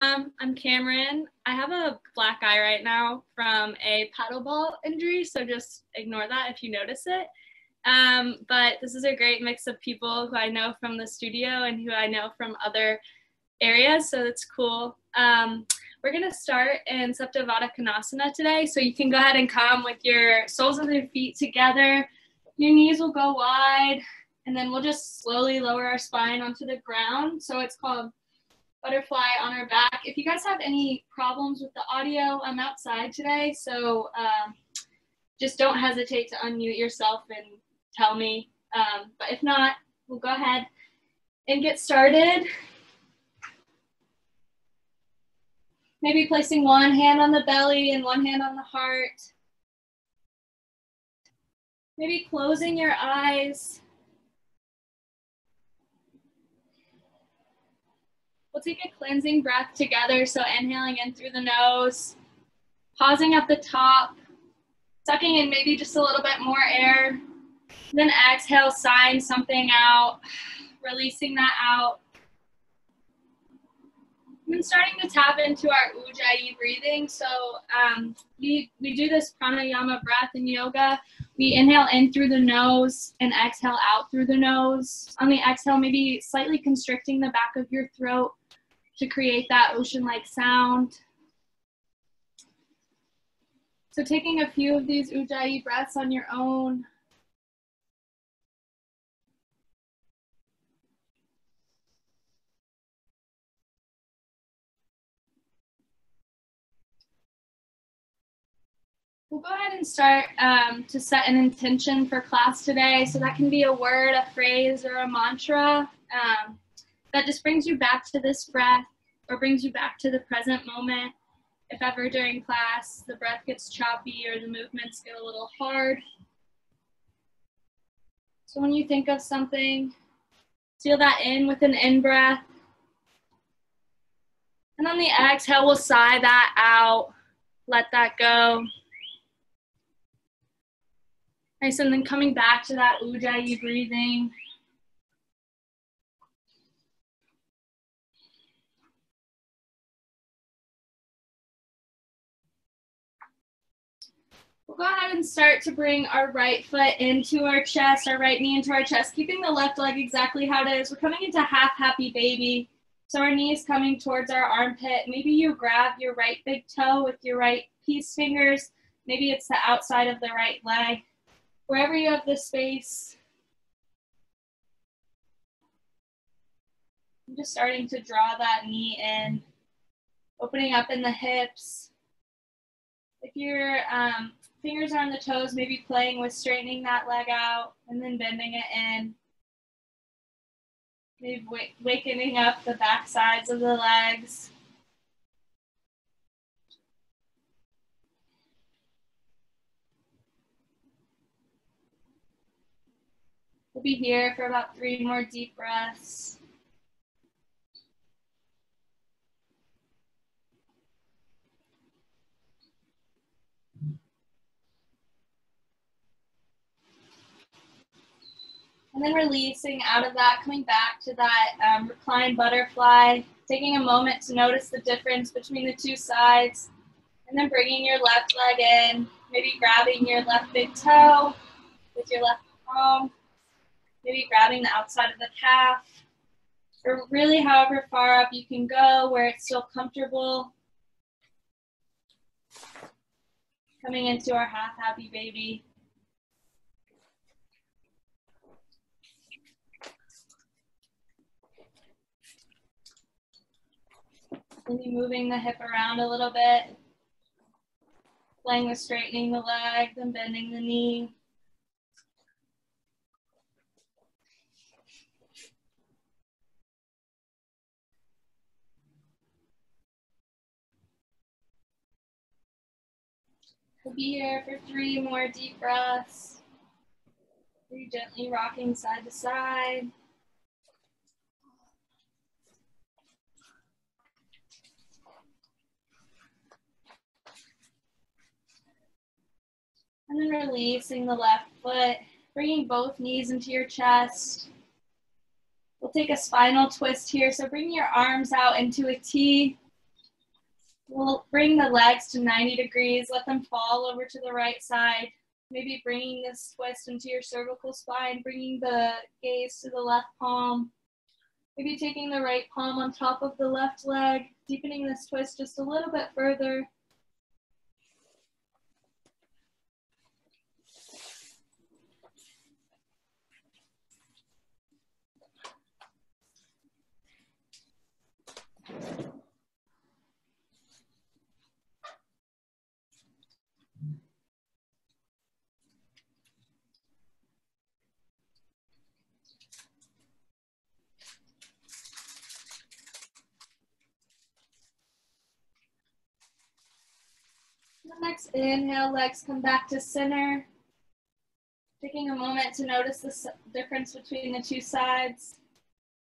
I'm Cameron. I have a black eye right now from a paddleball injury, so just ignore that if you notice it. But this is a great mix of people who I know from the studio and who I know from other areas, so it's cool. We're gonna start in Saptavada Konasana today, so you can go ahead and come with your soles of your feet together. Your knees will go wide, and then we'll just slowly lower our spine onto the ground. So it's called butterfly on our back. If you guys have any problems with the audio, I'm outside today, so just don't hesitate to unmute yourself and tell me. But if not, we'll go ahead and get started. Maybe placing one hand on the belly and one hand on the heart. Maybe closing your eyes. We'll take a cleansing breath together. So inhaling in through the nose, pausing at the top, sucking in maybe just a little bit more air. Then exhale, sighing something out, releasing that out. And then starting to tap into our Ujjayi breathing. So we do this pranayama breath in yoga. We inhale in through the nose and exhale out through the nose. On the exhale, maybe slightly constricting the back of your throat to create that ocean-like sound. So taking a few of these Ujjayi breaths on your own. We'll go ahead and start to set an intention for class today. So that can be a word, a phrase, or a mantra that just brings you back to this breath or brings you back to the present moment. If ever during class the breath gets choppy or the movements get a little hard. So when you think of something, seal that in with an in-breath. And on the exhale, we'll sigh that out, let that go. Nice, and then coming back to that Ujjayi breathing. We'll go ahead and start to bring our right foot into our chest, our right knee into our chest, keeping the left leg exactly how it is. We're coming into half happy baby. So our knee is coming towards our armpit. Maybe you grab your right big toe with your right peace fingers. Maybe it's the outside of the right leg. Wherever you have the space. I'm just starting to draw that knee in, opening up in the hips. If your fingers are on the toes, maybe playing with straightening that leg out and then bending it in. Maybe wakening up the back sides of the legs. We'll be here for about 3 more deep breaths. And then releasing out of that, coming back to that reclined butterfly, taking a moment to notice the difference between the two sides, and then bringing your left leg in, maybe grabbing your left big toe with your left palm, maybe grabbing the outside of the calf, or really however far up you can go where it's still comfortable. Coming into our half happy baby. Maybe moving the hip around a little bit. Playing with straightening the leg, then bending the knee. We'll be here for 3 more deep breaths. Very gently rocking side to side. And then releasing the left foot, bringing both knees into your chest. We'll take a spinal twist here. So bring your arms out into a T. We'll bring the legs to 90 degrees, let them fall over to the right side. Maybe bringing this twist into your cervical spine, bringing the gaze to the left palm. Maybe taking the right palm on top of the left leg, deepening this twist just a little bit further. The next inhale, legs come back to center. Taking a moment to notice the difference between the two sides.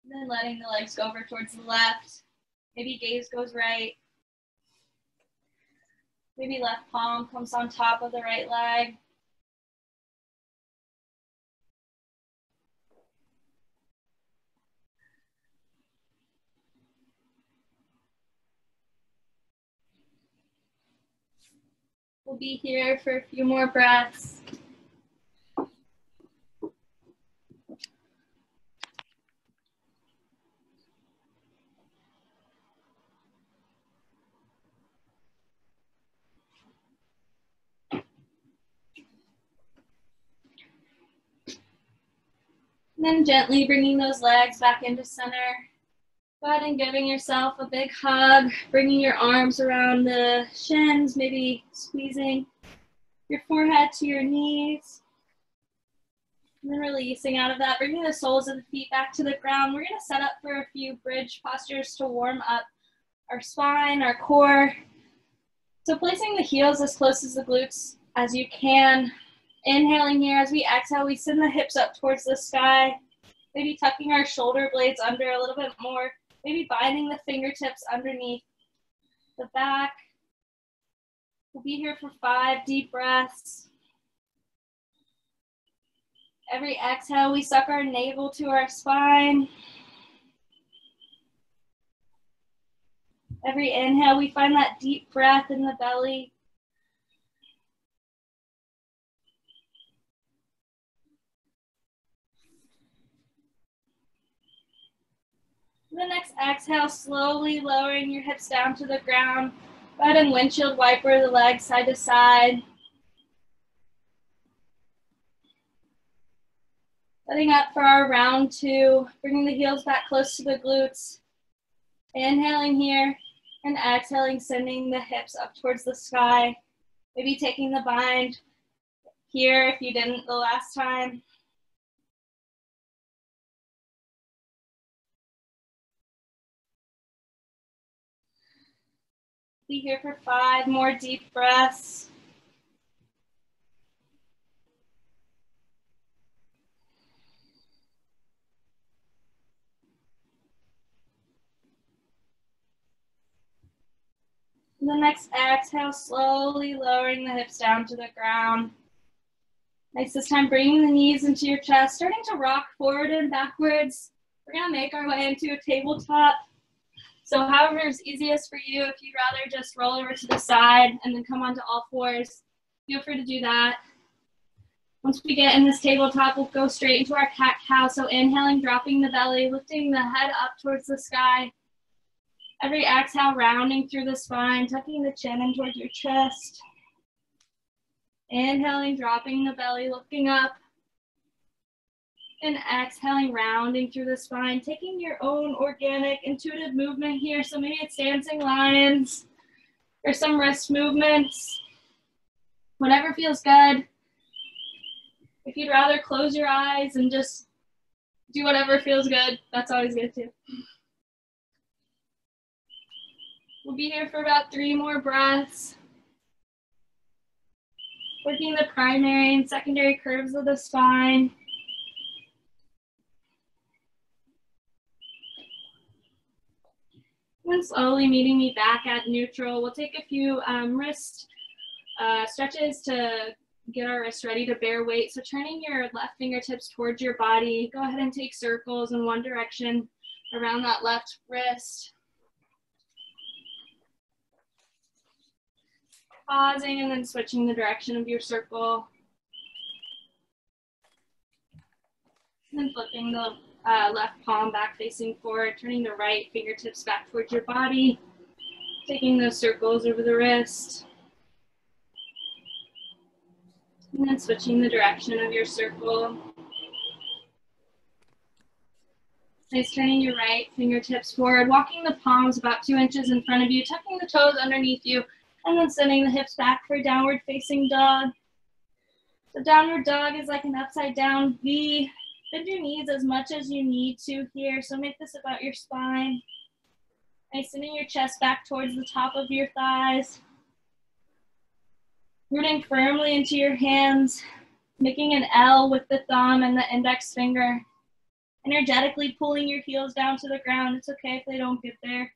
And then letting the legs go over towards the left. Maybe gaze goes right. Maybe left palm comes on top of the right leg. We'll be here for a few more breaths. And then gently bringing those legs back into center. Go ahead and giving yourself a big hug, bringing your arms around the shins, maybe squeezing your forehead to your knees. And then releasing out of that, bringing the soles of the feet back to the ground. We're going to set up for a few bridge postures to warm up our spine, our core. So placing the heels as close as the glutes as you can. Inhaling here, as we exhale, we send the hips up towards the sky. Maybe tucking our shoulder blades under a little bit more. Maybe binding the fingertips underneath the back. We'll be here for 5 deep breaths. Every exhale, we suck our navel to our spine. Every inhale, we find that deep breath in the belly. The next exhale, slowly lowering your hips down to the ground. Go ahead and windshield wiper the legs side to side. Setting up for our round 2, bringing the heels back close to the glutes. Inhaling here and exhaling, sending the hips up towards the sky. Maybe taking the bind here if you didn't the last time. Be here for 5 more deep breaths. And the next exhale, slowly lowering the hips down to the ground. Nice, this time bringing the knees into your chest, starting to rock forward and backwards. We're gonna make our way into a tabletop. So however is easiest for you, if you'd rather just roll over to the side and then come onto all fours, feel free to do that. Once we get in this tabletop, we'll go straight into our cat-cow. So inhaling, dropping the belly, lifting the head up towards the sky. Every exhale, rounding through the spine, tucking the chin in towards your chest. Inhaling, dropping the belly, looking up. And exhaling, rounding through the spine, taking your own organic, intuitive movement here. So maybe it's dancing lions or some wrist movements. Whatever feels good. If you'd rather close your eyes and just do whatever feels good, that's always good too. We'll be here for about 3 more breaths. Working the primary and secondary curves of the spine. And slowly meeting me back at neutral. We'll take a few wrist stretches to get our wrists ready to bear weight. So turning your left fingertips towards your body. Go ahead and take circles in one direction around that left wrist. Pausing and then switching the direction of your circle. And then flipping the left palm back facing forward, turning the right fingertips back towards your body, taking those circles over the wrist. And then switching the direction of your circle. Nice, turning your right fingertips forward, walking the palms about 2 inches in front of you, tucking the toes underneath you, and then sending the hips back for downward facing dog. The downward dog is like an upside down V. Bend your knees as much as you need to here, so make this about your spine. Nice, sending your chest back towards the top of your thighs. Rooting firmly into your hands, making an L with the thumb and the index finger. Energetically pulling your heels down to the ground. It's okay if they don't get there.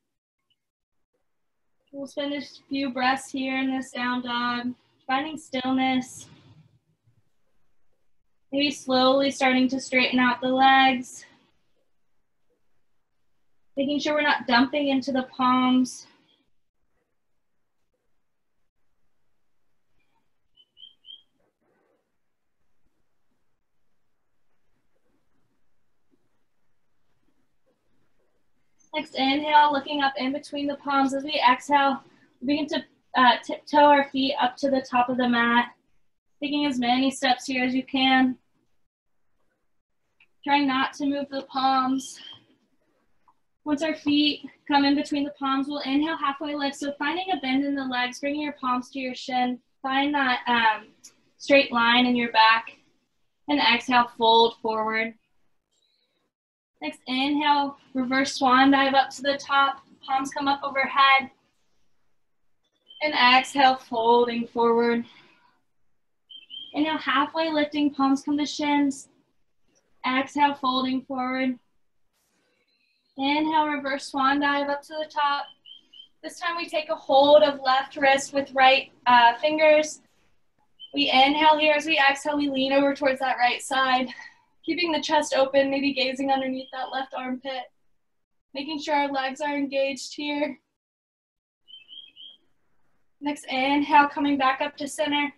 We'll spend a few breaths here in this down dog, finding stillness. Maybe slowly starting to straighten out the legs. Making sure we're not dumping into the palms. Next, inhale, looking up in between the palms. As we exhale, we begin to tiptoe our feet up to the top of the mat. Taking as many steps here as you can. Trying not to move the palms. Once our feet come in between the palms, we'll inhale, halfway lift. So finding a bend in the legs, bringing your palms to your shin. Find that straight line in your back. And exhale, fold forward. Next, inhale, reverse swan dive up to the top. Palms come up overhead. And exhale, folding forward. Inhale, halfway lifting, palms come to shins. Exhale, folding forward. Inhale, reverse swan dive up to the top. This time we take a hold of left wrist with right fingers. We inhale here. As we exhale, we lean over towards that right side. Keeping the chest open, maybe gazing underneath that left armpit. Making sure our legs are engaged here. Next, inhale, coming back up to center.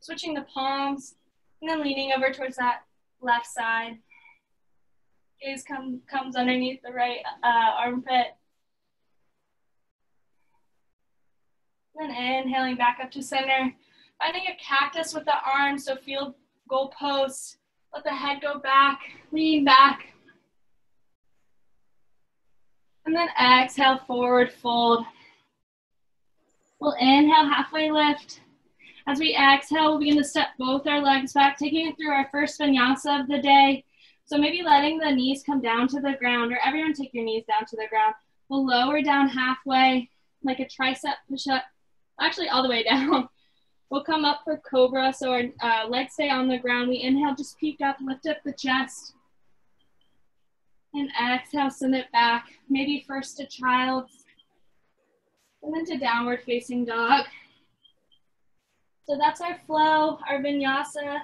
Switching the palms, and then leaning over towards that left side. Gaze comes underneath the right armpit. Then inhaling back up to center. Finding a cactus with the arms, so feel goalposts. Let the head go back, lean back. And then exhale, forward fold. We'll inhale, halfway lift. As we exhale, we'll begin to step both our legs back, taking it through our first vinyasa of the day. So maybe letting the knees come down to the ground, or everyone take your knees down to the ground. We'll lower down halfway, like a tricep push-up, actually all the way down. We'll come up for cobra, so our legs stay on the ground. We inhale, just peek up, lift up the chest. And exhale, send it back. Maybe first to child's, and then to downward facing dog. So that's our flow, our vinyasa.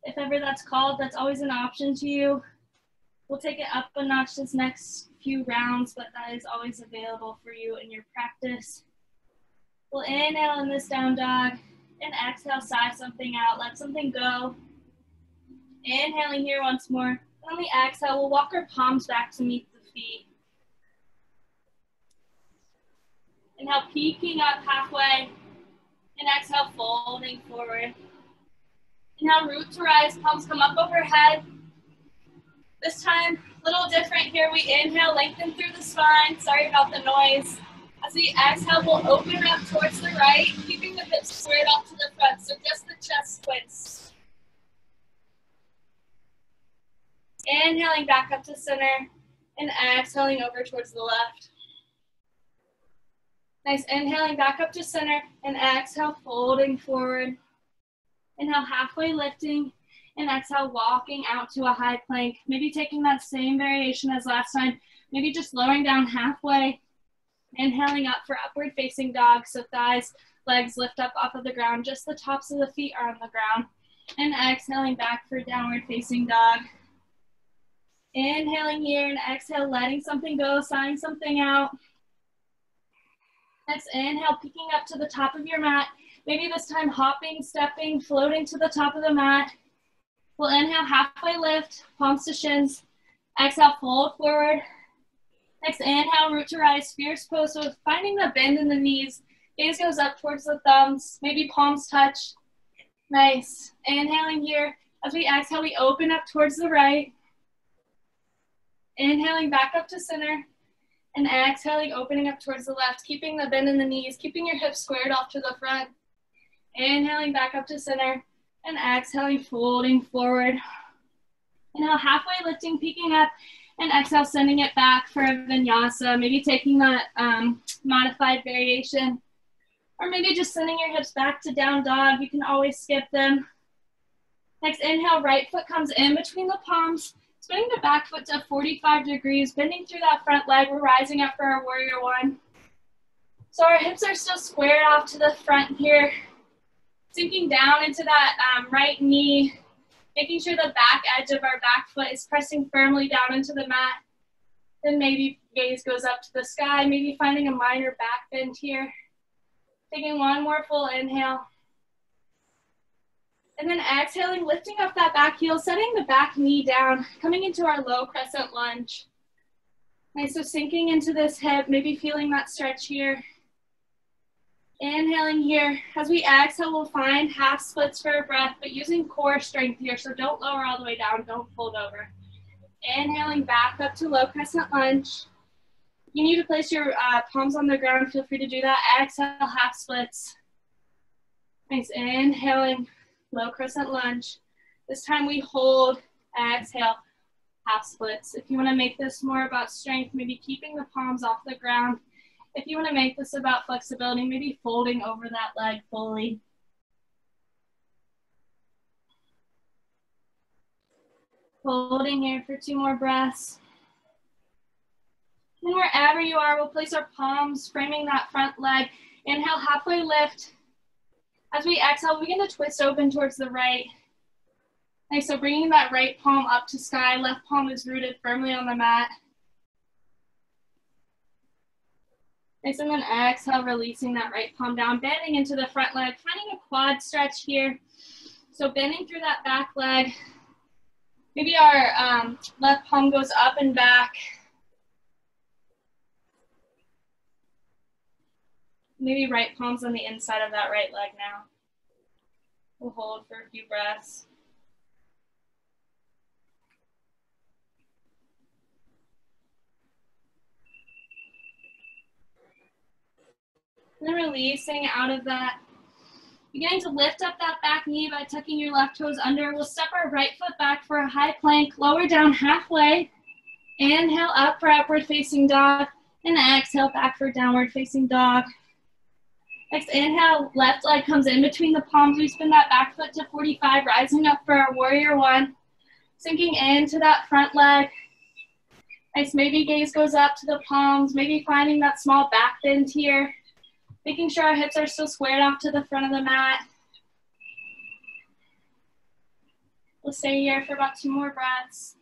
If ever that's called, that's always an option to you. We'll take it up a notch this next few rounds, but that is always available for you in your practice. We'll inhale in this down dog, and exhale, sigh something out, let something go. Inhaling here once more. And on the exhale, we'll walk our palms back to meet the feet. Inhale, peeking up halfway. And exhale, folding forward. Inhale, root to rise, palms come up overhead. This time, a little different here. We inhale, lengthen through the spine. Sorry about the noise. As we exhale, we'll open up towards the right, keeping the hips squared off to the front, so just the chest squints. Inhaling back up to center, and exhaling over towards the left. Nice, inhaling back up to center, and exhale, folding forward. Inhale, halfway lifting, and exhale, walking out to a high plank. Maybe taking that same variation as last time, maybe just lowering down halfway. Inhaling up for upward facing dog, so thighs, legs lift up off of the ground, just the tops of the feet are on the ground. And exhaling back for downward facing dog. Inhaling here and exhale, letting something go, sighing something out. Next, inhale, peeking up to the top of your mat. Maybe this time hopping, stepping, floating to the top of the mat. We'll inhale, halfway lift, palms to shins. Exhale, fold forward. Next, inhale, root to rise, fierce pose. So finding the bend in the knees. Gaze goes up towards the thumbs. Maybe palms touch. Nice. Inhaling here. As we exhale, we open up towards the right. Inhaling back up to center. And exhaling, opening up towards the left, keeping the bend in the knees, keeping your hips squared off to the front. Inhaling back up to center. And exhaling, folding forward. Inhale, halfway lifting, peeking up. And exhale, sending it back for a vinyasa. Maybe taking that modified variation. Or maybe just sending your hips back to down dog. You can always skip them. Next, inhale, right foot comes in between the palms. Spinning the back foot to 45 degrees. Bending through that front leg. We're rising up for our warrior one. So our hips are still squared off to the front here. Sinking down into that right knee. Making sure the back edge of our back foot is pressing firmly down into the mat. Then maybe gaze goes up to the sky, maybe finding a minor back bend here. Taking one more full inhale. And then exhaling, lifting up that back heel, setting the back knee down, coming into our low crescent lunge. Nice, so sinking into this hip, maybe feeling that stretch here. Inhaling here. As we exhale, we'll find half splits for a breath, but using core strength here, so don't lower all the way down, don't fold over. Inhaling back up to low crescent lunge. You need to place your palms on the ground, feel free to do that. Exhale, half splits. Nice, inhaling, low crescent lunge. This time we hold, exhale, half splits. If you wanna make this more about strength, maybe keeping the palms off the ground. If you want to make this about flexibility, maybe folding over that leg fully. Holding here for 2 more breaths. And wherever you are, we'll place our palms, framing that front leg. Inhale, halfway lift. As we exhale, we begin to twist open towards the right. Nice, so bringing that right palm up to sky, left palm is rooted firmly on the mat. Nice, and then exhale, releasing that right palm down, bending into the front leg, finding a quad stretch here. So bending through that back leg. Maybe our left palm goes up and back. Maybe right palm's on the inside of that right leg now. We'll hold for a few breaths. And then releasing out of that. Beginning to lift up that back knee by tucking your left toes under. We'll step our right foot back for a high plank, lower down halfway. Inhale up for upward facing dog. And exhale back for downward facing dog. Next, inhale, left leg comes in between the palms. We spin that back foot to 45, rising up for our warrior one. Sinking into that front leg. Nice, maybe gaze goes up to the palms, maybe finding that small back bend here. Making sure our hips are still squared off to the front of the mat. We'll stay here for about 2 more breaths.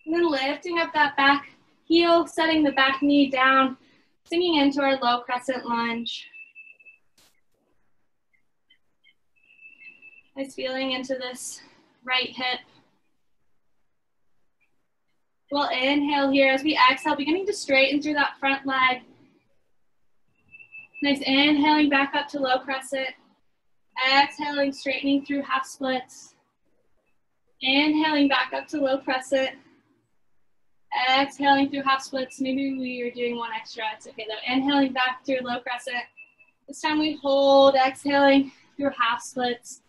And then lifting up that back heel, setting the back knee down, sinking into our low crescent lunge. Nice, feeling into this right hip. We'll inhale here as we exhale, beginning to straighten through that front leg. Nice, inhaling back up to low crescent. Exhaling, straightening through half splits. Inhaling back up to low crescent. Exhaling through half splits. Maybe we are doing one extra. It's okay though. Inhaling back through low crescent. This time we hold, exhaling through half splits.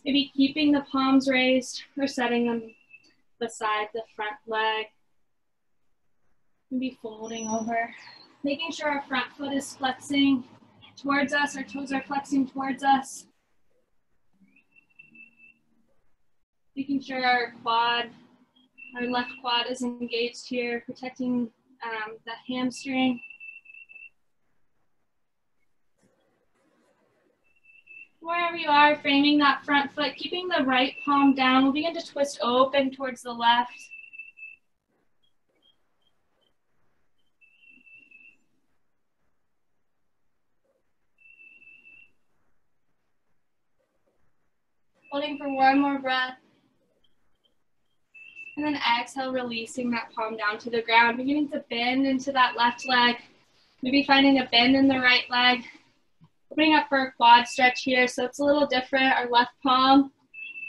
Maybe keeping the palms raised or setting them beside the front leg. Maybe folding over. Making sure our front foot is flexing towards us, our toes are flexing towards us. Making sure our quad, our left quad is engaged here, protecting the hamstring. Wherever you are, framing that front foot, keeping the right palm down. We'll begin to twist open towards the left. Holding for one more breath. And then exhale, releasing that palm down to the ground, beginning to bend into that left leg. Maybe finding a bend in the right leg. Opening up for a quad stretch here, so it's a little different. Our left palm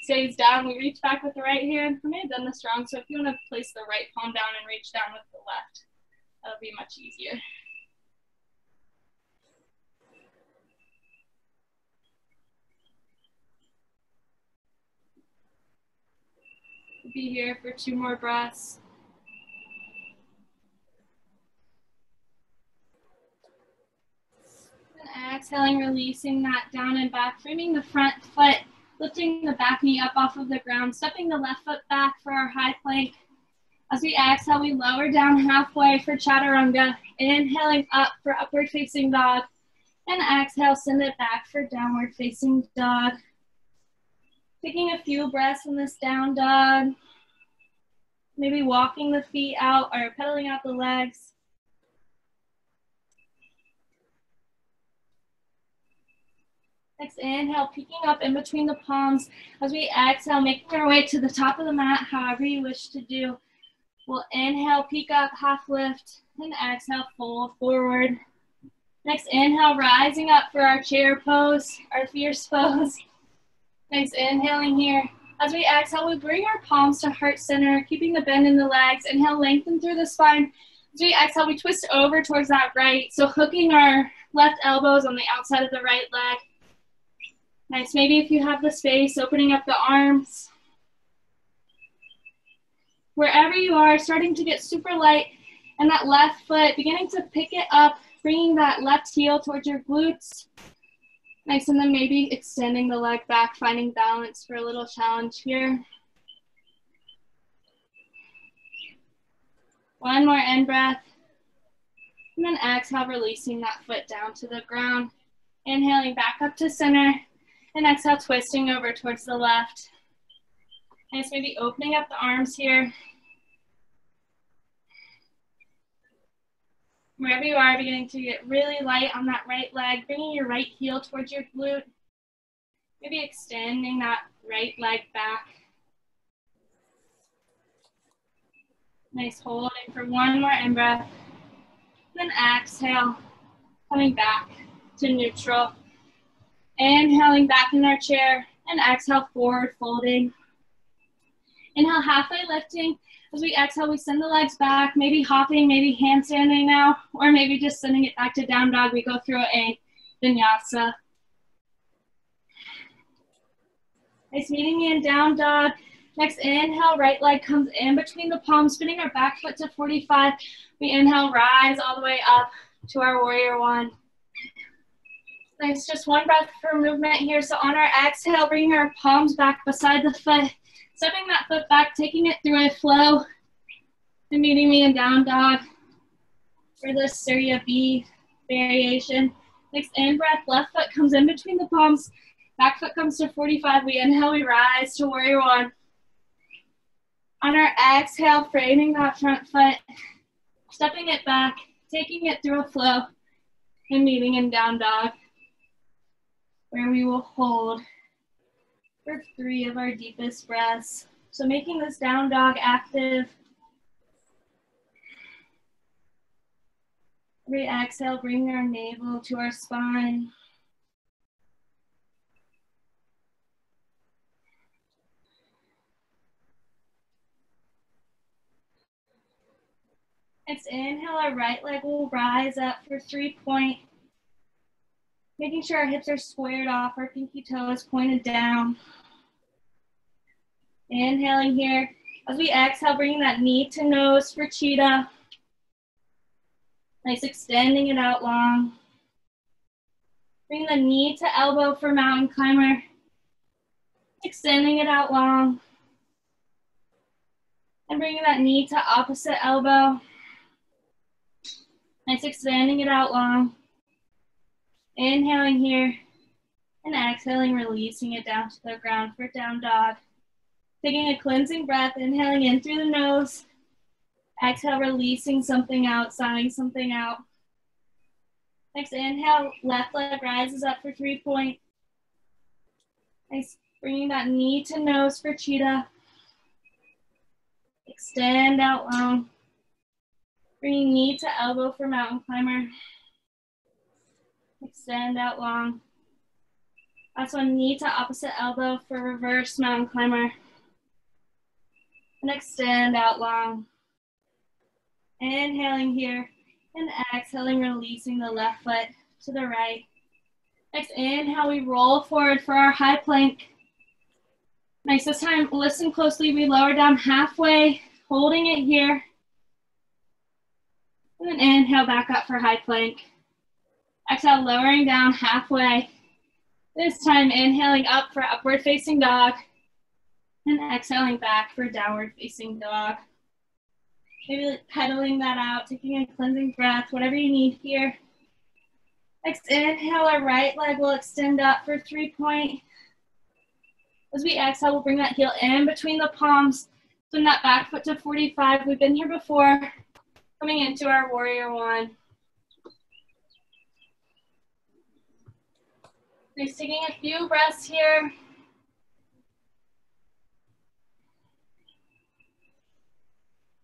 stays down. We reach back with the right hand. We may have done this wrong, so if you want to place the right palm down and reach down with the left, that'll be much easier. We'll be here for 2 more breaths. And exhaling, releasing that down and back, framing the front foot, lifting the back knee up off of the ground, stepping the left foot back for our high plank. As we exhale, we lower down halfway for chaturanga, inhaling up for upward facing dog, and exhale, send it back for downward facing dog. Taking a few breaths in this down dog, maybe walking the feet out or pedaling out the legs. Next, inhale, peeking up in between the palms. As we exhale, making our way to the top of the mat, however you wish to do. We'll inhale, peek up, half lift, and exhale, fold forward. Next, inhale, rising up for our chair pose, our fierce pose. Next, inhaling here. As we exhale, we bring our palms to heart center, keeping the bend in the legs. Inhale, lengthen through the spine. As we exhale, we twist over towards that right. So hooking our left elbows on the outside of the right leg. Nice, maybe if you have the space, opening up the arms. Wherever you are, starting to get super light, and that left foot, beginning to pick it up, bringing that left heel towards your glutes. Nice, and then maybe extending the leg back, finding balance for a little challenge here. One more in breath. And then exhale, releasing that foot down to the ground. Inhaling back up to center. And exhale, twisting over towards the left. Nice, maybe opening up the arms here. Wherever you are, beginning to get really light on that right leg, bringing your right heel towards your glute. Maybe extending that right leg back. Nice, holding for one more in-breath. Then exhale, coming back to neutral. Inhaling back in our chair, and exhale, forward folding. Inhale, halfway lifting. As we exhale, we send the legs back, maybe hopping, maybe handstanding now, or maybe just sending it back to down dog. We go through a vinyasa. Nice, meeting me in down dog. Next, inhale, right leg comes in between the palms, spinning our back foot to 45. We inhale, rise all the way up to our warrior one. Nice, just one breath for movement here. So on our exhale, bringing our palms back beside the foot, stepping that foot back, taking it through a flow, and meeting me in down dog for this Surya B variation. Next, in breath, left foot comes in between the palms, back foot comes to 45. We inhale, we rise to warrior one. On our exhale, framing that front foot, stepping it back, taking it through a flow, and meeting in down dog, where we will hold for 3 of our deepest breaths. So making this down dog active. Every exhale, bring our navel to our spine. Next inhale, our right leg will rise up for 3-point. Making sure our hips are squared off, our pinky toe is pointed down. Inhaling here. As we exhale, bringing that knee to nose for cheetah. Nice, extending it out long. Bring the knee to elbow for mountain climber. Extending it out long. And bringing that knee to opposite elbow. Nice, extending it out long. Inhaling here. And exhaling, releasing it down to the ground for down dog. Taking a cleansing breath, inhaling in through the nose. Exhale, releasing something out, sighing something out. Next, inhale, left leg rises up for 3-point. Nice, bringing that knee to nose for cheetah. Extend out long. Bringing knee to elbow for mountain climber. Extend out long. Last one, knee to opposite elbow for reverse mountain climber. And extend out long. Inhaling here and exhaling, releasing the left foot to the right. Next, inhale, we roll forward for our high plank. Nice, this time, listen closely. We lower down halfway, holding it here. And then inhale back up for high plank. Exhale, lowering down halfway. This time, inhaling up for upward facing dog. And exhaling back for downward facing dog. Maybe like pedaling that out, taking a cleansing breath, whatever you need here. Next, inhale, our right leg will extend up for 3-point. As we exhale, we'll bring that heel in between the palms. Swing that back foot to 45. We've been here before. Coming into our warrior one. Just taking a few breaths here.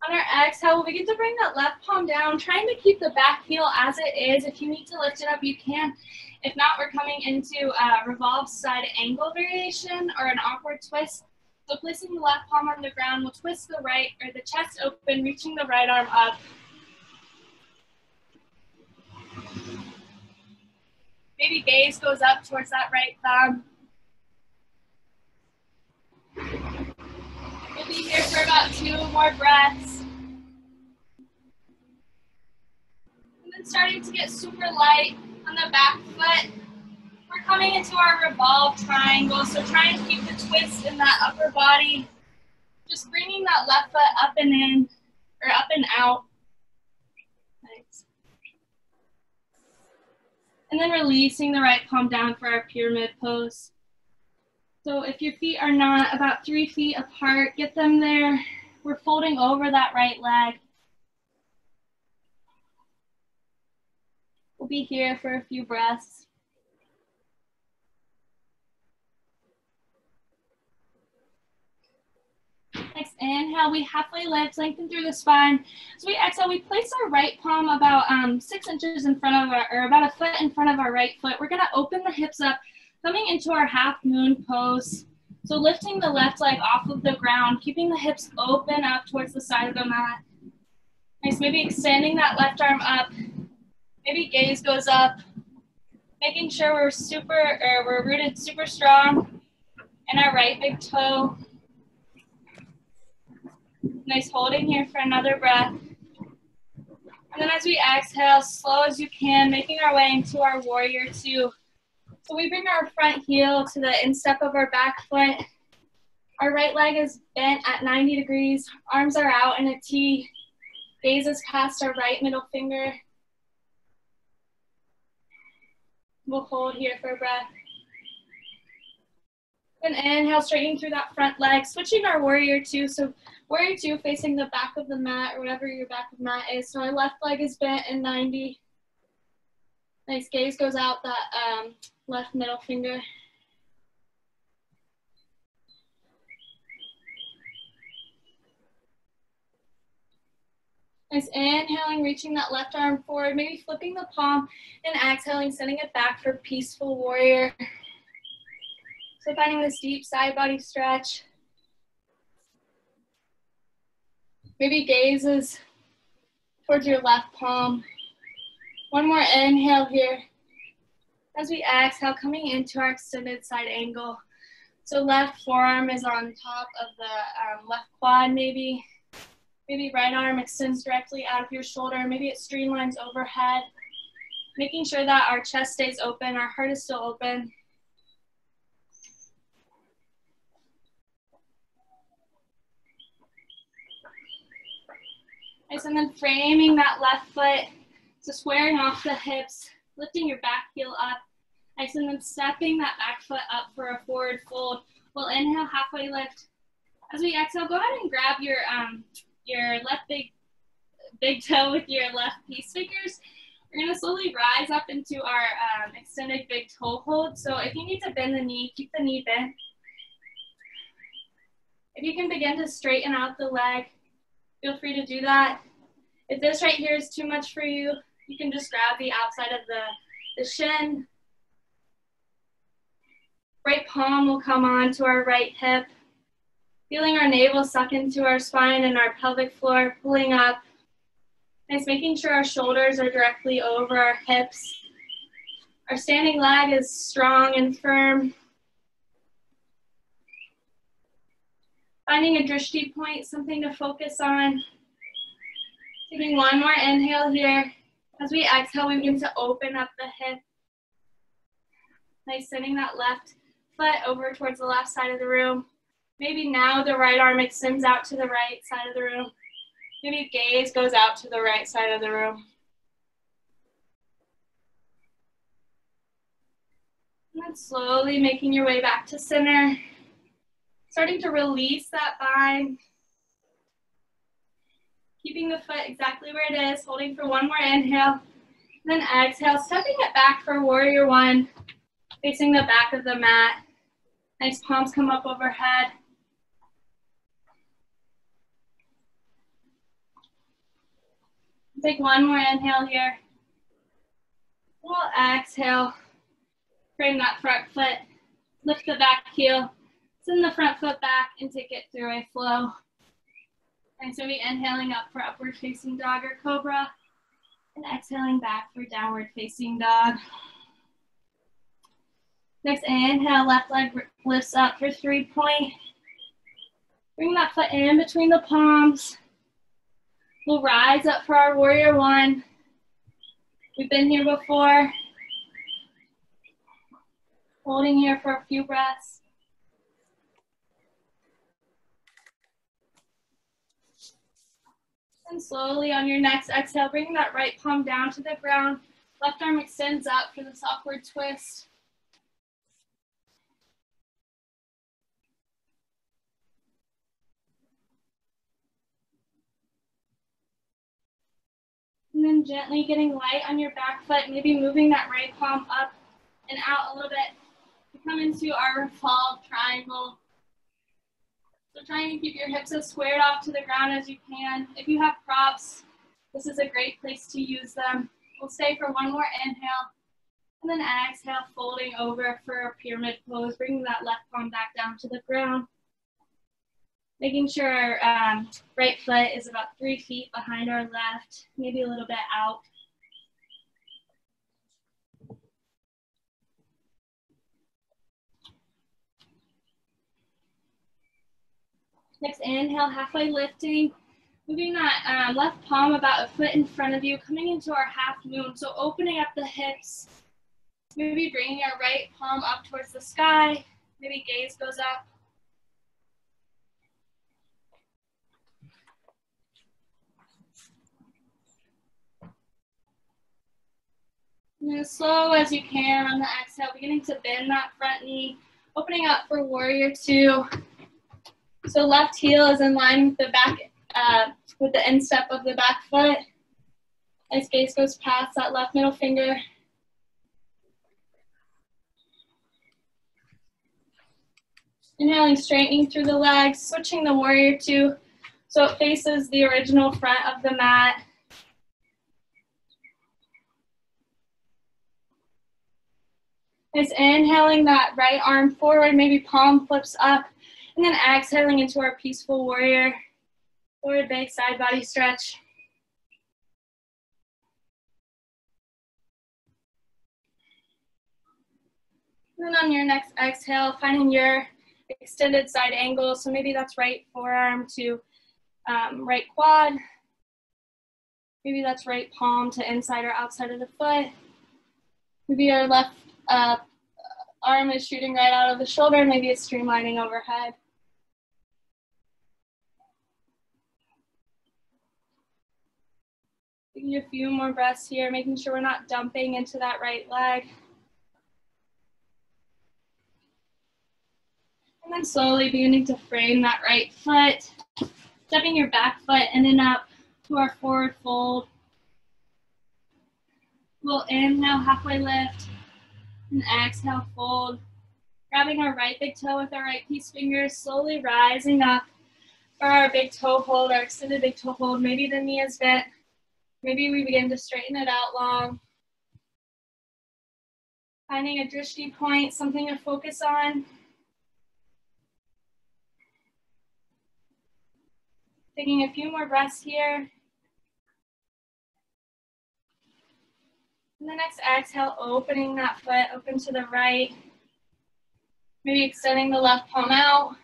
On our exhale, we'll begin to bring that left palm down, trying to keep the back heel as it is. If you need to lift it up, you can. If not, we're coming into a revolved side angle variation or an awkward twist. So placing the left palm on the ground, we'll twist the right or the chest open, reaching the right arm up. Maybe gaze goes up towards that right thumb. We'll be here for about 2 more breaths. And then starting to get super light on the back foot. We're coming into our revolved triangle, so trying to keep the twist in that upper body. Just bringing that left foot up and in, or up and out. Nice. And then releasing the right palm down for our pyramid pose. So if your feet are not about 3 feet apart, get them there. We're folding over that right leg. We'll be here for a few breaths. Next, inhale, we halfway lift, lengthen through the spine. As we exhale, we place our right palm about 6 inches in front of our, or about a foot in front of our right foot. We're gonna open the hips up, coming into our half moon pose. So lifting the left leg off of the ground, keeping the hips open up towards the side of the mat. Nice, maybe extending that left arm up. Maybe gaze goes up. Making sure we're rooted super strong in our right big toe. Nice, holding here for another breath. And then as we exhale, slow as you can, making our way into our warrior two. So we bring our front heel to the instep of our back foot. Our right leg is bent at 90 degrees. Arms are out in a T. Gaze is past our right middle finger. We'll hold here for a breath. Then inhale, straightening through that front leg, switching our warrior two. So warrior two facing the back of the mat or whatever your back of the mat is. So our left leg is bent in 90. Nice, gaze goes out that left middle finger. Nice, inhaling, reaching that left arm forward, maybe flipping the palm, and exhaling, sending it back for peaceful warrior. So finding this deep side body stretch. Maybe gazes towards your left palm. One more inhale here. As we exhale, coming into our extended side angle. So left forearm is on top of the left quad maybe. Maybe right arm extends directly out of your shoulder. Maybe it streamlines overhead. Making sure that our chest stays open, our heart is still open. Nice, and then framing that left foot. So squaring off the hips, lifting your back heel up. Nice, and then stepping that back foot up for a forward fold. We'll inhale, halfway lift. As we exhale, go ahead and grab your left big toe with your left peace fingers. We're gonna slowly rise up into our extended big toe hold. So if you need to bend the knee, keep the knee bent. If you can begin to straighten out the leg, feel free to do that. If this right here is too much for you, you can just grab the outside of the shin. Right palm will come on to our right hip. Feeling our navel suck into our spine and our pelvic floor, pulling up. Nice, making sure our shoulders are directly over our hips. Our standing leg is strong and firm. Finding a drishti point, something to focus on. Taking one more inhale here. As we exhale, we begin to open up the hip. Nice, sending that left foot over towards the left side of the room. Maybe now the right arm extends out to the right side of the room. Maybe gaze goes out to the right side of the room. And then slowly making your way back to center. Starting to release that bind. Keeping the foot exactly where it is, holding for one more inhale. Then exhale, stepping it back for warrior one, facing the back of the mat. Nice, palms come up overhead. Take one more inhale here. We'll exhale. Frame that front foot. Lift the back heel. Send the front foot back and take it through a flow. And so we inhaling up for upward facing dog or cobra. And exhaling back for downward facing dog. Next inhale, left leg lifts up for 3-point. Bring that foot in between the palms. We'll rise up for our warrior one. We've been here before. Holding here for a few breaths. And slowly on your next exhale, bring that right palm down to the ground. Left arm extends up for this awkward twist. And then gently getting light on your back foot, maybe moving that right palm up and out a little bit to come into our revolve triangle. So trying to keep your hips as squared off to the ground as you can. If you have props, this is a great place to use them. We'll stay for one more inhale, and then exhale, folding over for a pyramid pose, bringing that left palm back down to the ground. Making sure our right foot is about 3 feet behind our left, maybe a little bit out. Next inhale, halfway lifting. Moving that left palm about a foot in front of you, coming into our half moon. So opening up the hips. Maybe bringing our right palm up towards the sky. Maybe gaze goes up. And then slow as you can on the exhale, beginning to bend that front knee. Opening up for warrior two. So left heel is in line with the back, with the instep of the back foot. As gaze goes past that left middle finger. Inhaling, straightening through the legs, switching the warrior two so it faces the original front of the mat. It's inhaling that right arm forward, maybe palm flips up, and then exhaling into our peaceful warrior. Forward big side body stretch. And then on your next exhale, finding your extended side angle. So maybe that's right forearm to right quad. Maybe that's right palm to inside or outside of the foot. Maybe our left arm is shooting right out of the shoulder. Maybe it's streamlining overhead. Taking a few more breaths here, making sure we're not dumping into that right leg. And then slowly beginning to frame that right foot, stepping your back foot in and up to our forward fold. We'll inhale, halfway lift, and exhale, fold. Grabbing our right big toe with our right peace fingers, slowly rising up for our big toe hold, our extended big toe hold. Maybe the knee is bent. Maybe we begin to straighten it out long. Finding a drishti point, something to focus on. Taking a few more breaths here. And the next exhale, opening that foot open to the right. Maybe extending the left palm out.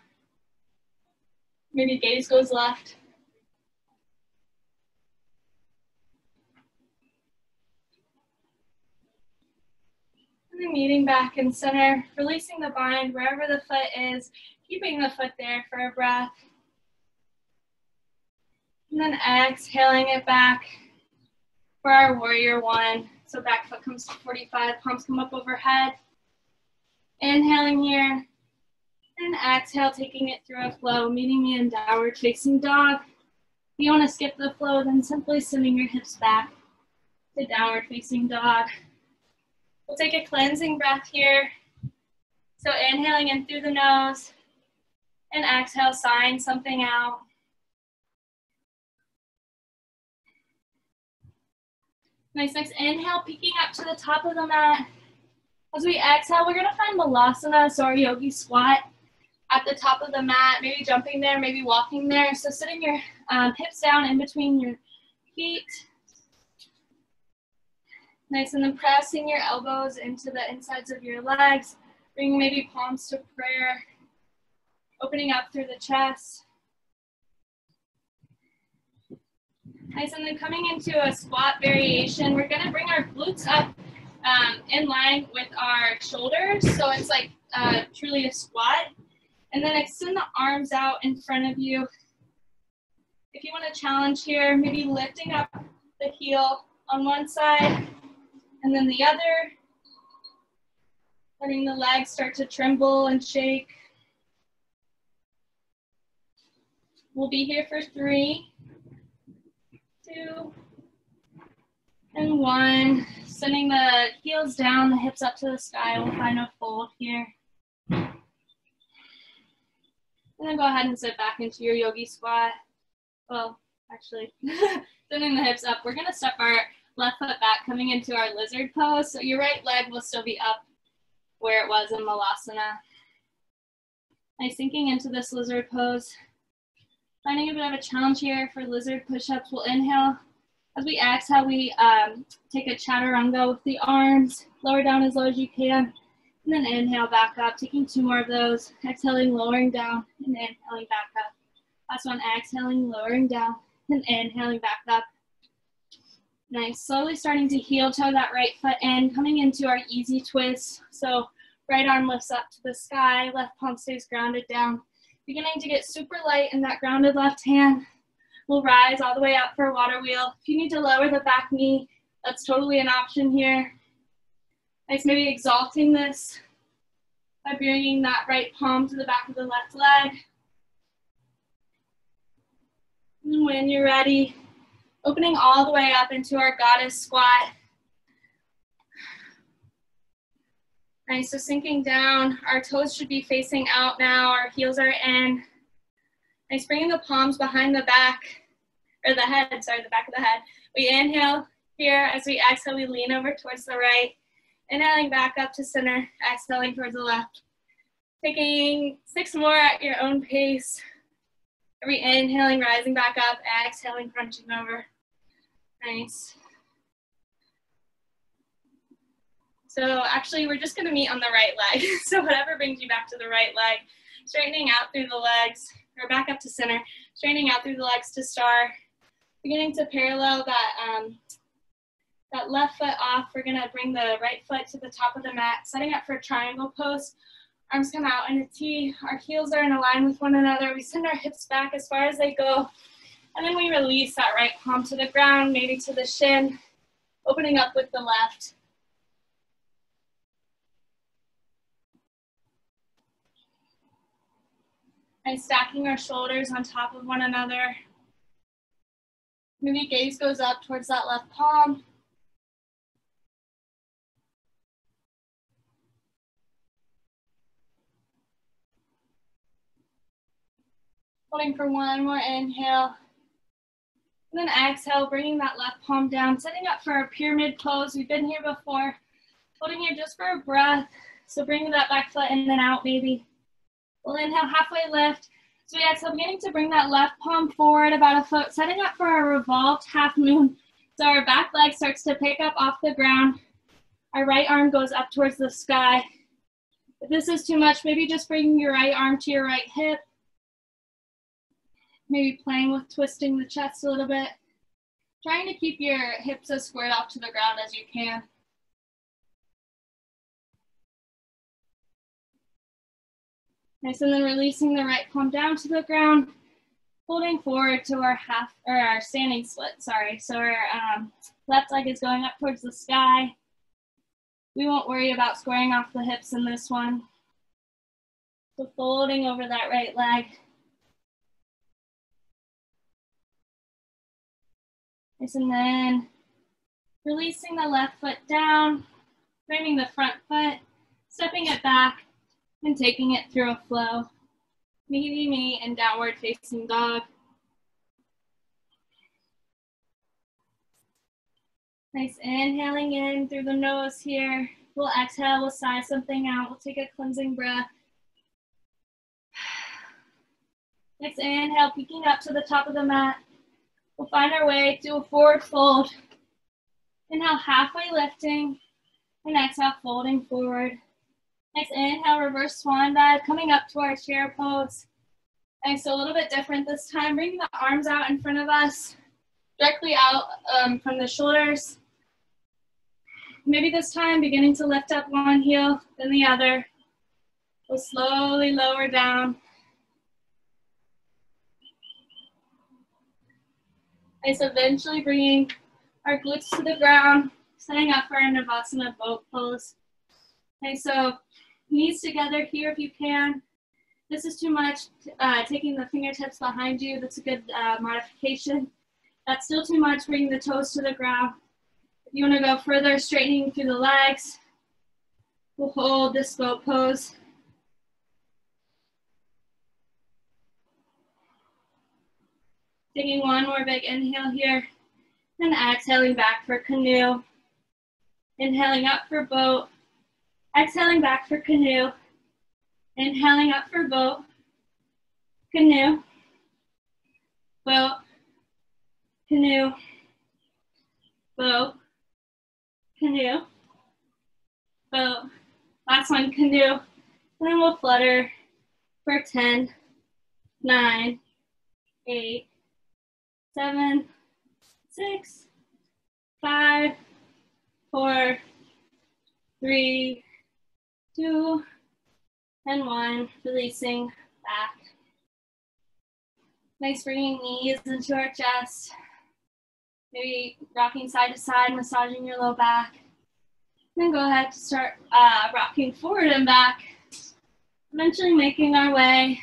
Maybe gaze goes left. And then meeting back in center, releasing the bind wherever the foot is, keeping the foot there for a breath. And then exhaling it back for our warrior one. So back foot comes to 45, palms come up overhead. Inhaling here, and exhale, taking it through a flow, meeting me in downward facing dog. If you want to skip the flow, then simply sending your hips back to downward facing dog. We'll take a cleansing breath here. So inhaling in through the nose, and exhale, sighing something out. Nice, next inhale, peeking up to the top of the mat. As we exhale, we're gonna find Malasana, so our yogi squat at the top of the mat, maybe jumping there, maybe walking there. So sitting your hips down in between your feet. Nice, and then pressing your elbows into the insides of your legs. Bring maybe palms to prayer. Opening up through the chest. Nice, and then coming into a squat variation, we're gonna bring our glutes up in line with our shoulders. So it's like truly a squat. And then extend the arms out in front of you. If you want to challenge here, maybe lifting up the heel on one side and then the other. Letting the legs start to tremble and shake. We'll be here for 3, 2, and 1. Sending the heels down, the hips up to the sky. We'll find a fold here. And then go ahead and sit back into your yogi squat. Well, actually, sending the hips up. We're gonna step our left foot back, coming into our lizard pose. So your right leg will still be up where it was in Malasana. Nice, sinking into this lizard pose. Finding a bit of a challenge here for lizard push-ups. We'll inhale. As we exhale, we take a chaturanga with the arms. Lower down as low as you can. And then inhale back up, taking 2 more of those. Exhaling, lowering down, and inhaling back up. Last one, exhaling, lowering down, and inhaling back up. Nice, slowly starting to heel toe that right foot in, coming into our easy twist. So right arm lifts up to the sky, left palm stays grounded down. Beginning to get super light in that grounded left hand. We'll rise all the way up for a water wheel. If you need to lower the back knee, that's totally an option here. Nice, maybe exalting this by bringing that right palm to the back of the left leg. And when you're ready, opening all the way up into our goddess squat. Nice, so sinking down, our toes should be facing out now, our heels are in. Nice, bringing the palms behind the back, or the head, sorry, the back of the head. We inhale here, as we exhale, we lean over towards the right. Inhaling back up to center, exhaling towards the left. Taking 6 more at your own pace. Every inhaling, rising back up, exhaling, crunching over. Nice. So actually, we're just gonna meet on the right leg. So whatever brings you back to the right leg, straightening out through the legs, or back up to center, straightening out through the legs to star. Beginning to parallel that, that left foot off. We're gonna bring the right foot to the top of the mat, setting up for a triangle pose. Arms come out in a T, our heels are in a line with one another. We send our hips back as far as they go. And then we release that right palm to the ground, maybe to the shin, opening up with the left. And stacking our shoulders on top of one another. Maybe gaze goes up towards that left palm. Holding for one more inhale. And then exhale, bringing that left palm down, setting up for a pyramid pose. We've been here before. Holding here just for a breath. So bringing that back foot in and out maybe. We'll inhale, halfway lift. So we exhale, beginning to bring that left palm forward about a foot, setting up for a revolved half moon. So our back leg starts to pick up off the ground. Our right arm goes up towards the sky. If this is too much, maybe just bringing your right arm to your right hip. Maybe playing with twisting the chest a little bit. Trying to keep your hips as squared off to the ground as you can. Nice, and then releasing the right palm down to the ground, holding forward to our our standing split, sorry. So our left leg is going up towards the sky. We won't worry about squaring off the hips in this one. So folding over that right leg. Nice, and then releasing the left foot down, framing the front foot, stepping it back, and taking it through a flow. Me and downward facing dog. Nice, inhaling in through the nose here. We'll exhale, we'll sigh something out. We'll take a cleansing breath. Next inhale, peeking up to the top of the mat. We'll find our way to a forward fold. Inhale, halfway lifting, and exhale, folding forward. Next inhale, reverse swan dive, coming up to our chair pose. Nice, so a little bit different this time. Bring the arms out in front of us, directly out from the shoulders. Maybe this time, beginning to lift up one heel, then the other. We'll slowly lower down. Nice, eventually bringing our glutes to the ground, setting up for our Navasana boat pose. Okay, so knees together here if you can. This is too much, taking the fingertips behind you. That's a good modification. That's still too much, bringing the toes to the ground. If you want to go further, straightening through the legs, we'll hold this boat pose. Taking one more big inhale here, and exhaling back for canoe. Inhaling up for boat, exhaling back for canoe. Inhaling up for boat, canoe, boat, canoe, boat, canoe, boat. Last one, canoe. And then we'll flutter for 10, 9, 8, 7, 6, 5, 4, 3, 2, and 1, releasing back. Nice, bringing knees into our chest. Maybe rocking side to side, massaging your low back. Then go ahead to start rocking forward and back. Eventually making our way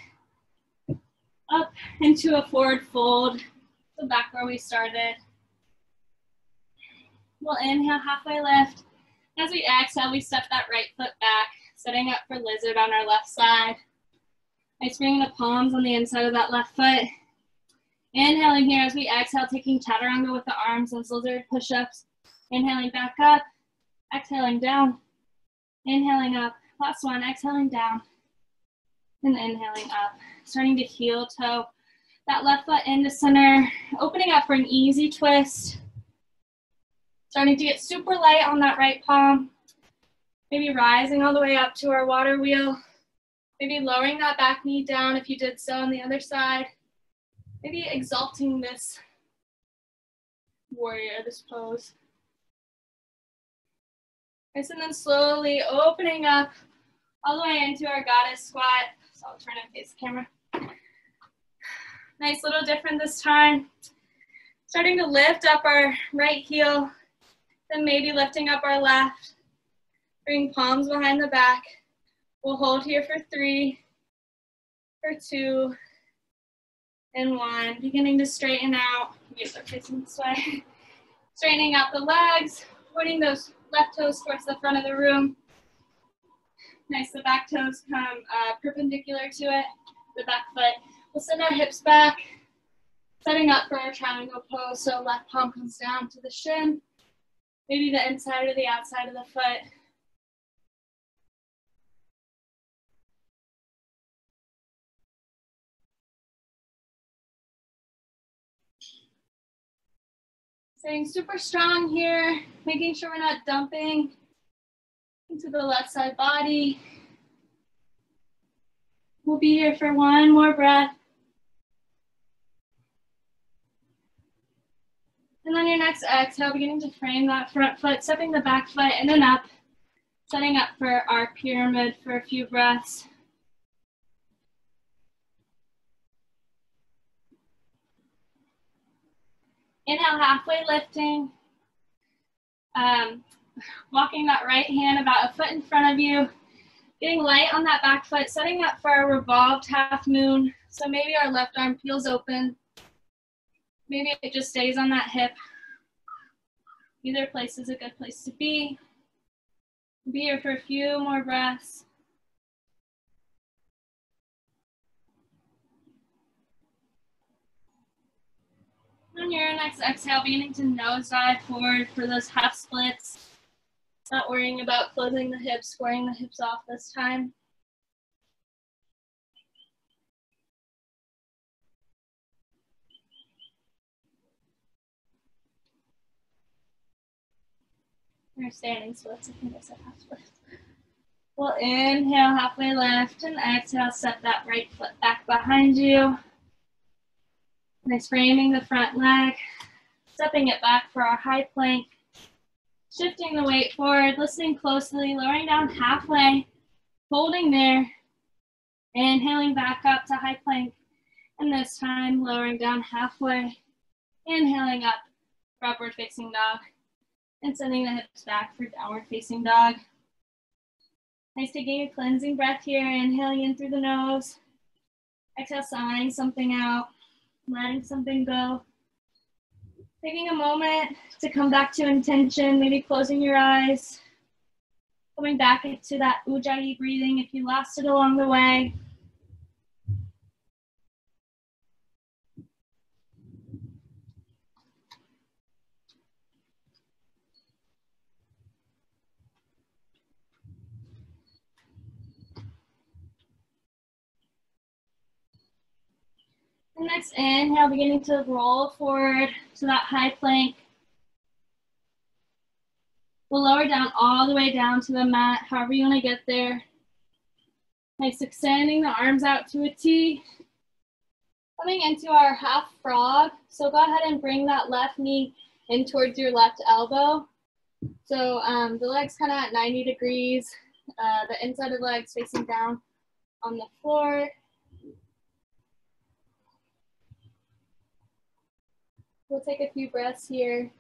up into a forward fold. So back where we started. We'll inhale, halfway lift. As we exhale, we step that right foot back, setting up for lizard on our left side. Nice, bringing the palms on the inside of that left foot. Inhaling here as we exhale, taking chaturanga with the arms as lizard push-ups. Inhaling back up, exhaling down, inhaling up. Last one, exhaling down, and inhaling up. Starting to heel toe that left foot into center, opening up for an easy twist. Starting to get super light on that right palm. Maybe rising all the way up to our water wheel. Maybe lowering that back knee down if you did so on the other side. Maybe exalting this warrior, this pose. Nice, and then slowly opening up all the way into our goddess squat. So I'll turn and face the camera. Nice, little different this time. Starting to lift up our right heel, then maybe lifting up our left. Bring palms behind the back. We'll hold here for 3, for 2 and 1. Beginning to straighten out. Yes, are facing this way. Straightening out the legs, pointing those left toes towards the front of the room. Nice, the back toes come perpendicular to it, the back foot. We'll send our hips back, setting up for our triangle pose. So left palm comes down to the shin, maybe the inside or the outside of the foot. Staying super strong here, making sure we're not dumping into the left side body. We'll be here for 1 more breath. And on your next exhale, beginning to frame that front foot, stepping the back foot in and up, setting up for our pyramid for a few breaths. Inhale, halfway lifting. Walking that right hand about a foot in front of you. Getting light on that back foot, setting up for a revolved half moon. So maybe our left arm peels open. Maybe it just stays on that hip. Either place is a good place to be. Be here for a few more breaths. On your next exhale, beginning to nosedive forward for those half splits. Not worrying about closing the hips, squaring the hips off this time. Or standing splits, I think I said half splits. We'll inhale, halfway lift, and exhale, set that right foot back behind you. Nice, framing the front leg, stepping it back for our high plank. Shifting the weight forward, listening closely, lowering down halfway, holding there, inhaling back up to high plank, and this time lowering down halfway, inhaling up for upward facing dog, and sending the hips back for downward facing dog. Nice, taking a cleansing breath here, inhaling in through the nose, exhale, sighing something out, letting something go. Taking a moment to come back to intention, maybe closing your eyes, coming back into that ujjayi breathing if you lost it along the way. And next inhale, beginning to roll forward to that high plank. We'll lower down all the way down to the mat, however you want to get there. Nice, extending the arms out to a T. Coming into our half frog. So go ahead and bring that left knee in towards your left elbow. So the legs kind of at 90 degrees. The inside of the legs facing down on the floor. We'll take a few breaths here.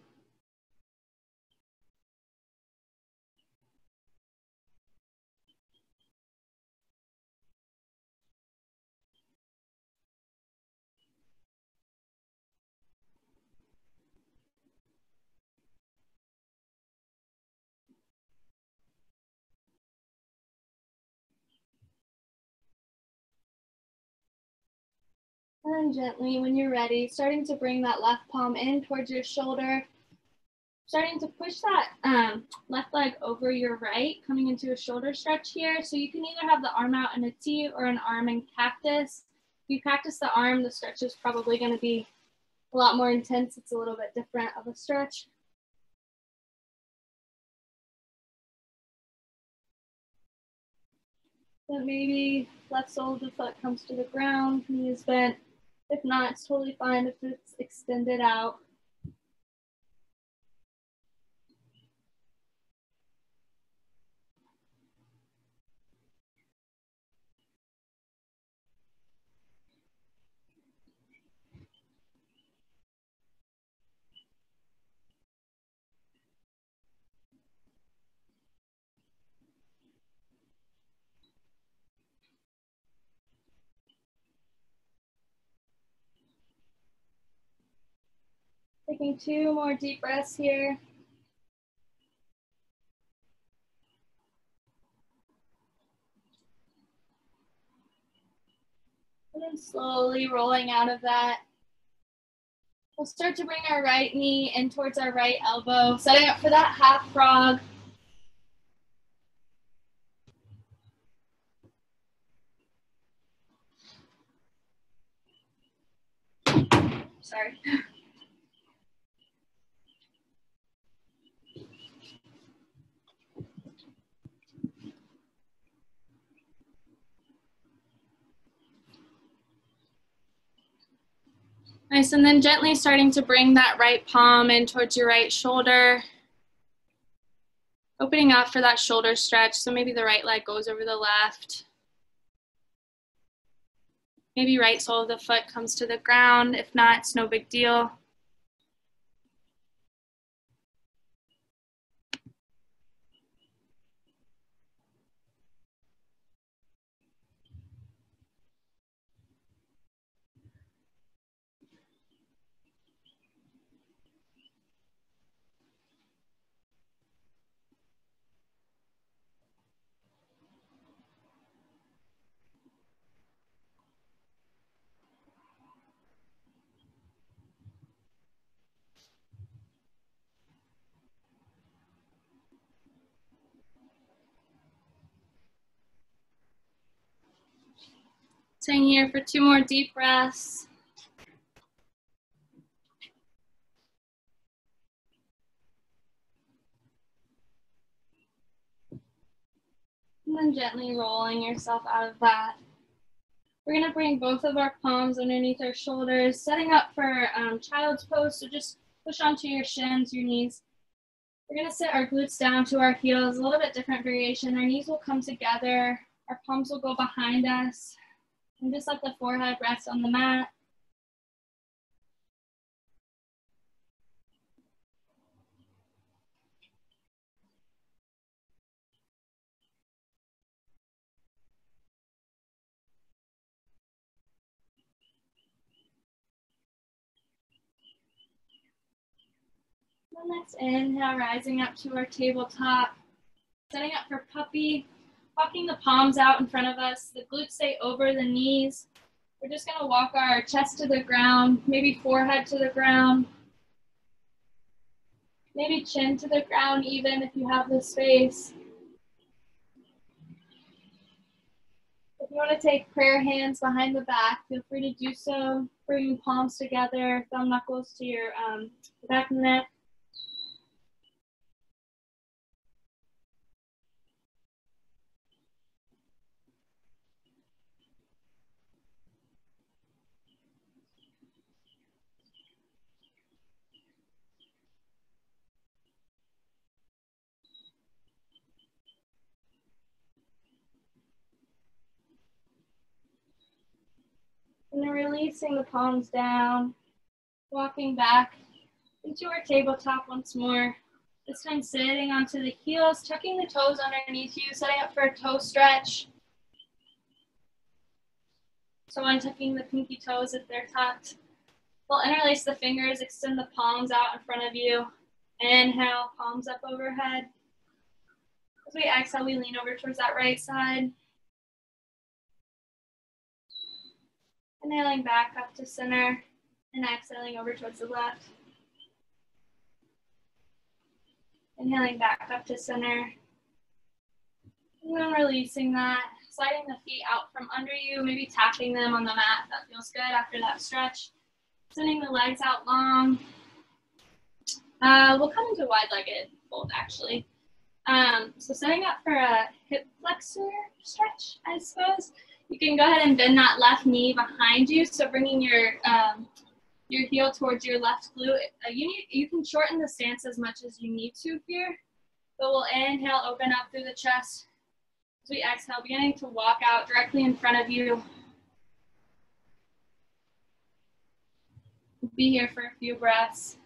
And then gently, when you're ready, starting to bring that left palm in towards your shoulder. Starting to push that left leg over your right, coming into a shoulder stretch here. So you can either have the arm out in a T or an arm in cactus. If you practice the arm, the stretch is probably going to be a lot more intense. It's a little bit different of a stretch. But maybe left sole of the foot comes to the ground, knee is bent. If not, it's totally fine if it's extended out. Taking 2 more deep breaths here. And then slowly rolling out of that. We'll start to bring our right knee in towards our right elbow, setting up for that half frog. Sorry. Nice, and then gently starting to bring that right palm in towards your right shoulder. Opening up for that shoulder stretch, so maybe the right leg goes over the left. Maybe right sole of the foot comes to the ground. If not, it's no big deal. Staying here for 2 more deep breaths. And then gently rolling yourself out of that. We're gonna bring both of our palms underneath our shoulders, setting up for child's pose, so just push onto your shins, your knees. We're gonna sit our glutes down to our heels, a little bit different variation. Our knees will come together, our palms will go behind us, and just let the forehead rest on the mat. The next inhale, rising up to our tabletop, setting up for puppy, walking the palms out in front of us, the glutes stay over the knees. We're just gonna walk our chest to the ground, maybe forehead to the ground, maybe chin to the ground even if you have the space. If you wanna take prayer hands behind the back, feel free to do so. Bring palms together, thumb knuckles to your back of the neck. And then releasing the palms down, walking back into our tabletop once more. This time sitting onto the heels, tucking the toes underneath you, setting up for a toe stretch. So untucking the pinky toes if they're tucked. We'll interlace the fingers, extend the palms out in front of you. Inhale, palms up overhead. As we exhale, we lean over towards that right side. Inhaling back up to center and exhaling over towards the left. Inhaling back up to center. And then releasing that, sliding the feet out from under you, maybe tapping them on the mat. That feels good after that stretch. Sending the legs out long. We'll come into wide-legged fold actually. So setting up for a hip flexor stretch, I suppose. You can go ahead and bend that left knee behind you. So bringing your heel towards your left glute. You can shorten the stance as much as you need to here. But we'll inhale, open up through the chest. As we exhale, beginning to walk out directly in front of you. We'll be here for a few breaths.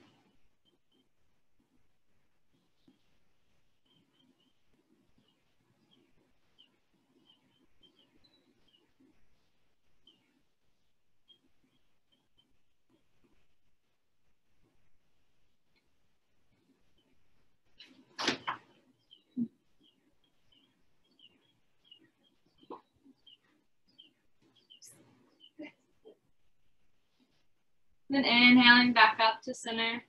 Then inhaling back up to center.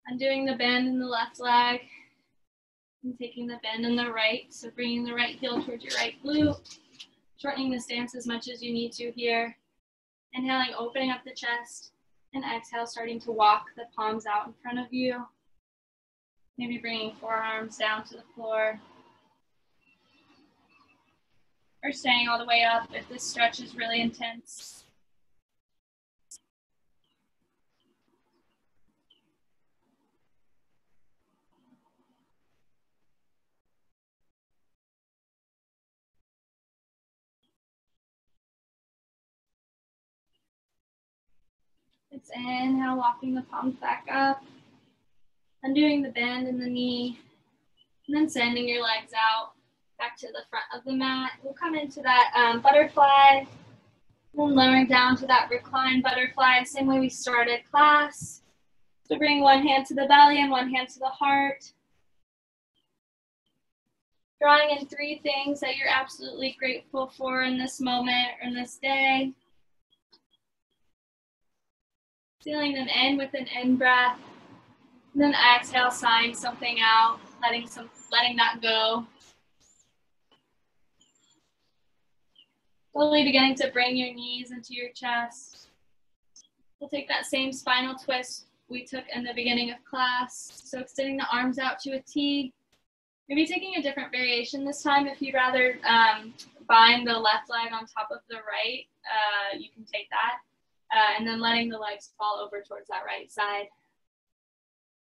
Undoing the bend in the left leg. And taking the bend in the right. So bringing the right heel towards your right glute. Shortening the stance as much as you need to here. Inhaling, opening up the chest. And exhale, starting to walk the palms out in front of you. Maybe bringing forearms down to the floor. Or staying all the way up if this stretch is really intense. Let's inhale, walking the palms back up. Undoing the bend in the knee. And then sending your legs out back to the front of the mat. We'll come into that butterfly. And lowering down to that reclined butterfly, same way we started class. So bring one hand to the belly and one hand to the heart. Drawing in 3 things that you're absolutely grateful for in this moment or in this day. Feeling them in with an in-breath. And then exhale, sighing something out, letting that go. Slowly beginning to bring your knees into your chest. We'll take that same spinal twist we took in the beginning of class. So extending the arms out to a T. Maybe taking a different variation this time. If you'd rather bind the left leg on top of the right, you can take that. And then letting the legs fall over towards that right side.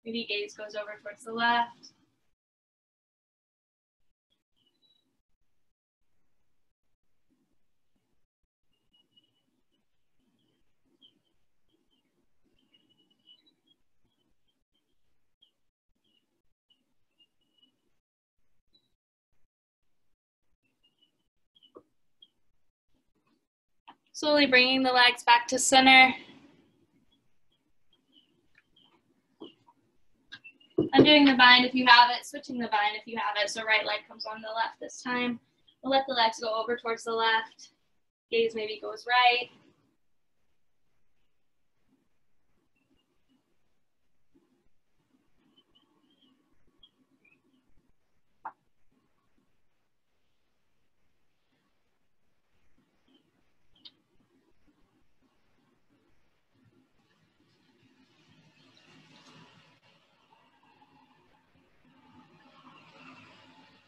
Maybe gaze goes over towards the left. Slowly bringing the legs back to center. Undoing the bind if you have it, switching the bind if you have it. So right leg comes on the left this time. We'll let the legs go over towards the left. Gaze maybe goes right.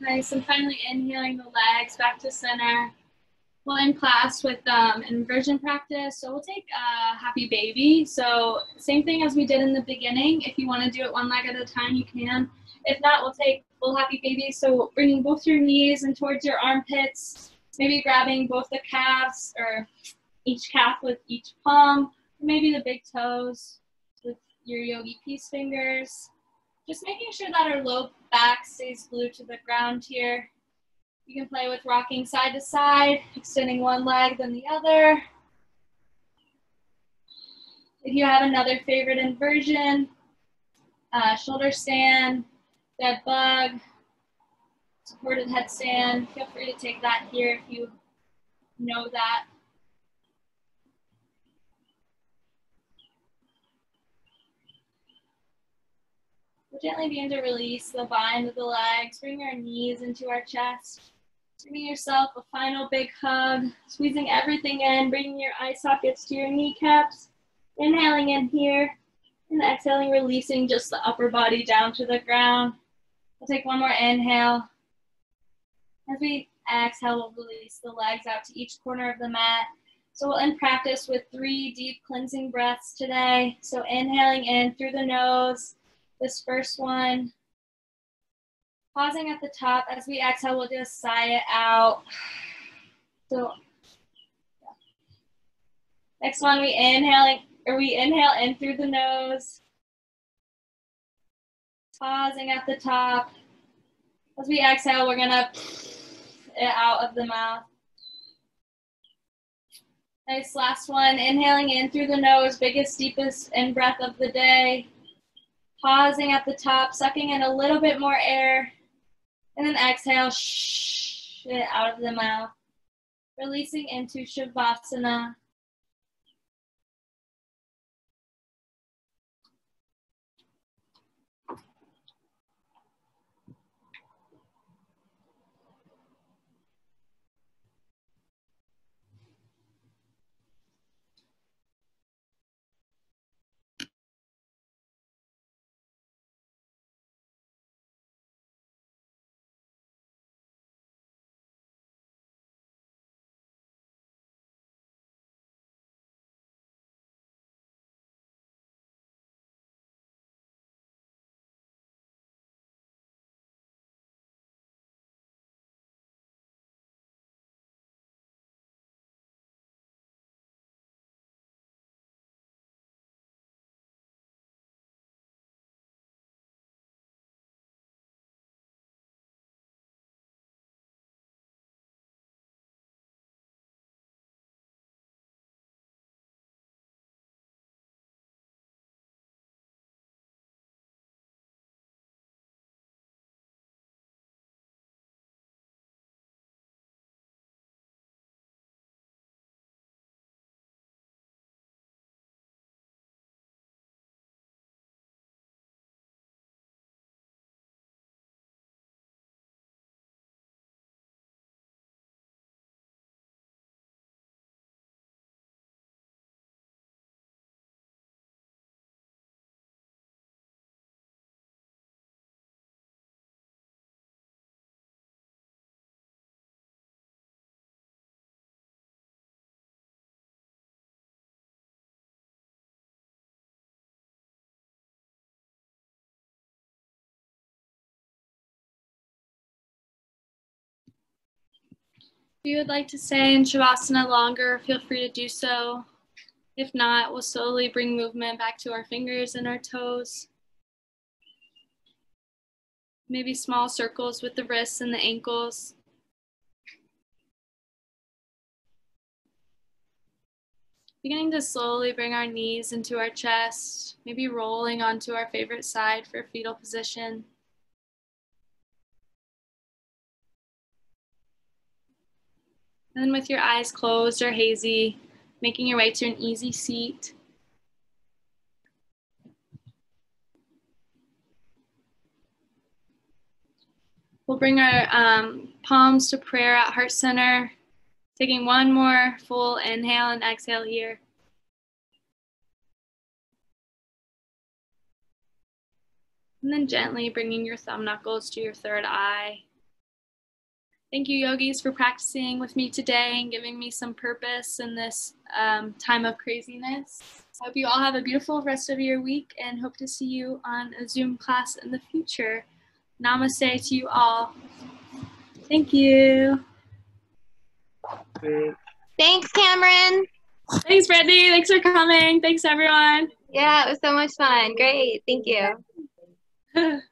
Nice, and finally inhaling the legs back to center. We'll end class with inversion practice. So we'll take happy baby. So same thing as we did in the beginning. If you want to do it one leg at a time, you can. If not, we'll take full happy baby. So bringing both your knees in towards your armpits, maybe grabbing both the calves or each calf with each palm, or maybe the big toes with your yogi peace fingers. Just making sure that our low back stays glued to the ground here. You can play with rocking side to side, extending one leg then the other. If you have another favorite inversion, shoulder stand, dead bug, supported headstand, feel free to take that here if you know that. We'll gently begin to release the bind of the legs, bring our knees into our chest. Giving yourself a final big hug, squeezing everything in, bringing your eye sockets to your kneecaps. Inhaling in here, and exhaling, releasing just the upper body down to the ground. We'll take one more inhale. As we exhale, we'll release the legs out to each corner of the mat. So we'll end practice with 3 deep cleansing breaths today. So inhaling in through the nose, this first one. Pausing at the top. As we exhale, we'll just sigh it out. So next one, we inhale in through the nose. Pausing at the top. As we exhale, we're gonna it out of the mouth. Nice, last one. Inhaling in through the nose, biggest, deepest in breath of the day. Pausing at the top, sucking in a little bit more air. And then exhale, it out of the mouth. Releasing into Shavasana. If you would like to stay in Shavasana longer, feel free to do so. If not, we'll slowly bring movement back to our fingers and our toes. Maybe small circles with the wrists and the ankles. Beginning to slowly bring our knees into our chest, maybe rolling onto our favorite side for fetal position. And then with your eyes closed or hazy, making your way to an easy seat. We'll bring our palms to prayer at heart center, taking one more full inhale and exhale here. And then gently bringing your thumb knuckles to your third eye. Thank you, yogis, for practicing with me today and giving me some purpose in this time of craziness. I hope you all have a beautiful rest of your week and hope to see you on a Zoom class in the future. Namaste to you all. Thank you. Great. Thanks, Cameron. Thanks, Brittany. Thanks for coming. Thanks, everyone. Yeah, it was so much fun. Great. Thank you.